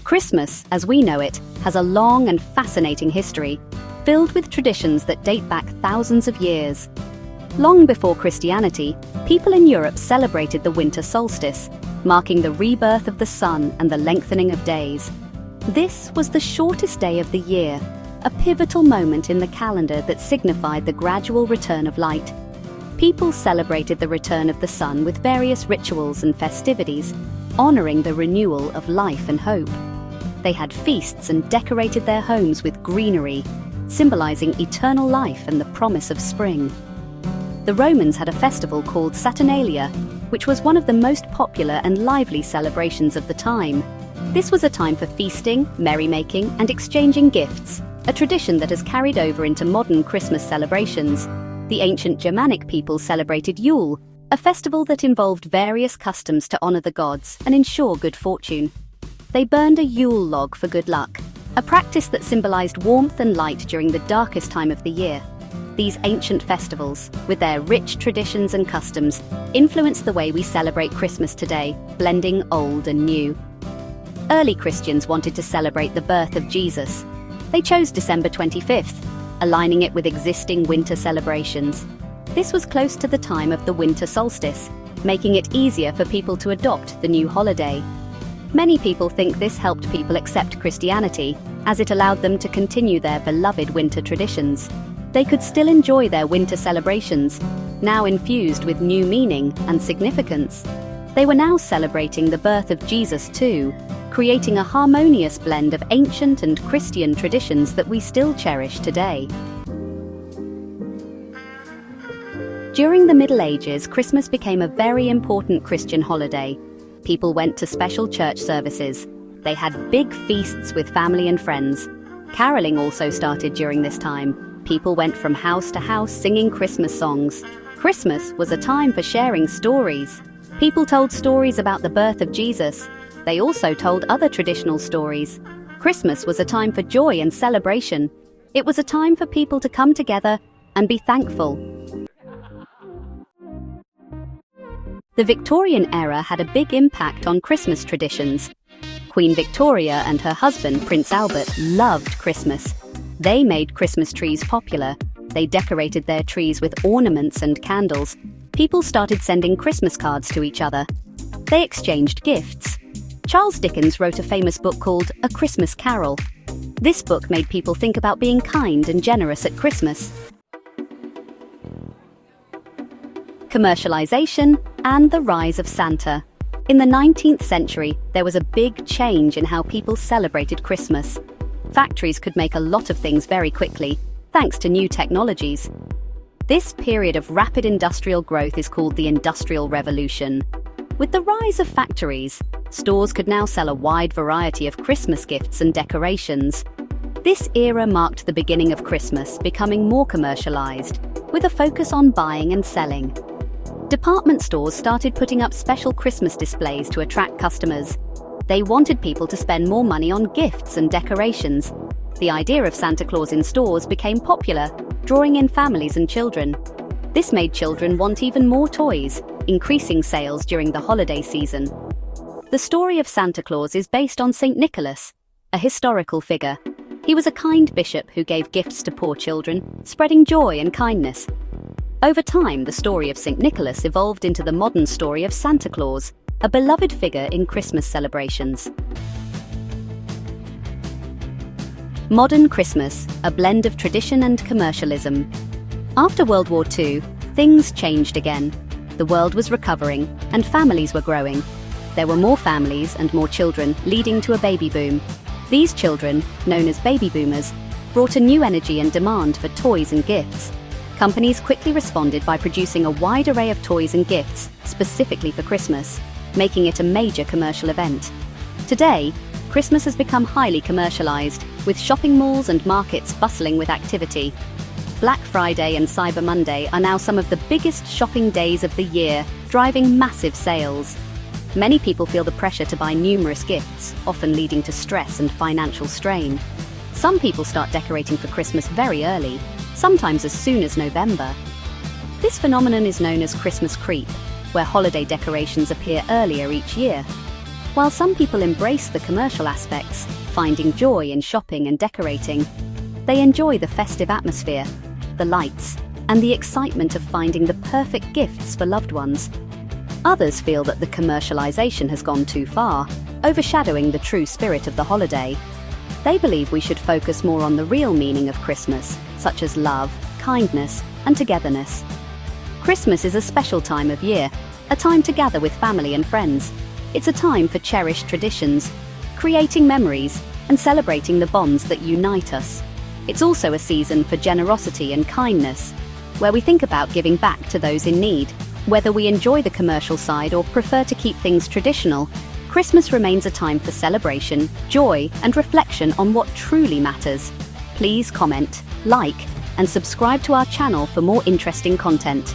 Christmas, as we know it, has a long and fascinating history, filled with traditions that date back thousands of years. Long before Christianity, people in Europe celebrated the winter solstice, marking the rebirth of the sun and the lengthening of days. This was the shortest day of the year, a pivotal moment in the calendar that signified the gradual return of light. People celebrated the return of the sun with various rituals and festivities, honoring the renewal of life and hope. They had feasts and decorated their homes with greenery, symbolizing eternal life and the promise of spring. The Romans had a festival called Saturnalia, which was one of the most popular and lively celebrations of the time. This was a time for feasting, merrymaking, and exchanging gifts, a tradition that has carried over into modern Christmas celebrations. The ancient Germanic people celebrated Yule, a festival that involved various customs to honor the gods and ensure good fortune. They burned a Yule log for good luck, a practice that symbolized warmth and light during the darkest time of the year. These ancient festivals, with their rich traditions and customs, influence the way we celebrate Christmas today, blending old and new. Early Christians wanted to celebrate the birth of Jesus. They chose December 25th, aligning it with existing winter celebrations. This was close to the time of the winter solstice, making it easier for people to adopt the new holiday. Many people think this helped people accept Christianity, as it allowed them to continue their beloved winter traditions. They could still enjoy their winter celebrations, now infused with new meaning and significance. They were now celebrating the birth of Jesus too, creating a harmonious blend of ancient and Christian traditions that we still cherish today. During the Middle Ages, Christmas became a very important Christian holiday. People went to special church services. They had big feasts with family and friends. Caroling also started during this time. People went from house to house singing Christmas songs. Christmas was a time for sharing stories. People told stories about the birth of Jesus. They also told other traditional stories. Christmas was a time for joy and celebration. It was a time for people to come together and be thankful. The Victorian era had a big impact on Christmas traditions. Queen Victoria and her husband, Prince Albert, loved Christmas. They made Christmas trees popular. They decorated their trees with ornaments and candles. People started sending Christmas cards to each other. They exchanged gifts. Charles Dickens wrote a famous book called A Christmas Carol. This book made people think about being kind and generous at Christmas. Commercialization and the rise of Santa. In the 19th century, there was a big change in how people celebrated Christmas. Factories could make a lot of things very quickly, thanks to new technologies. This period of rapid industrial growth is called the Industrial Revolution. With the rise of factories, stores could now sell a wide variety of Christmas gifts and decorations. This era marked the beginning of Christmas becoming more commercialized, with a focus on buying and selling. Department stores started putting up special Christmas displays to attract customers. They wanted people to spend more money on gifts and decorations. The idea of Santa Claus in stores became popular, drawing in families and children. This made children want even more toys, increasing sales during the holiday season. The story of Santa Claus is based on St. Nicholas, a historical figure. He was a kind bishop who gave gifts to poor children, spreading joy and kindness. Over time, the story of St. Nicholas evolved into the modern story of Santa Claus, a beloved figure in Christmas celebrations. Modern Christmas, a blend of tradition and commercialism. After World War II, things changed again. The world was recovering, and families were growing. There were more families and more children, leading to a baby boom. These children, known as baby boomers, brought a new energy and demand for toys and gifts. Companies quickly responded by producing a wide array of toys and gifts specifically for Christmas, making it a major commercial event. Today, Christmas has become highly commercialized, with shopping malls and markets bustling with activity. Black Friday and Cyber Monday are now some of the biggest shopping days of the year, driving massive sales. Many people feel the pressure to buy numerous gifts, often leading to stress and financial strain. Some people start decorating for Christmas very early, sometimes as soon as November. This phenomenon is known as Christmas creep, where holiday decorations appear earlier each year. While some people embrace the commercial aspects, finding joy in shopping and decorating, they enjoy the festive atmosphere, the lights, and the excitement of finding the perfect gifts for loved ones. Others feel that the commercialization has gone too far, overshadowing the true spirit of the holiday. They believe we should focus more on the real meaning of Christmas, such as love, kindness, and togetherness. Christmas is a special time of year, a time to gather with family and friends. It's a time for cherished traditions, creating memories, and celebrating the bonds that unite us. It's also a season for generosity and kindness, where we think about giving back to those in need. Whether we enjoy the commercial side or prefer to keep things traditional, Christmas remains a time for celebration, joy, and reflection on what truly matters. Please comment, like, and subscribe to our channel for more interesting content.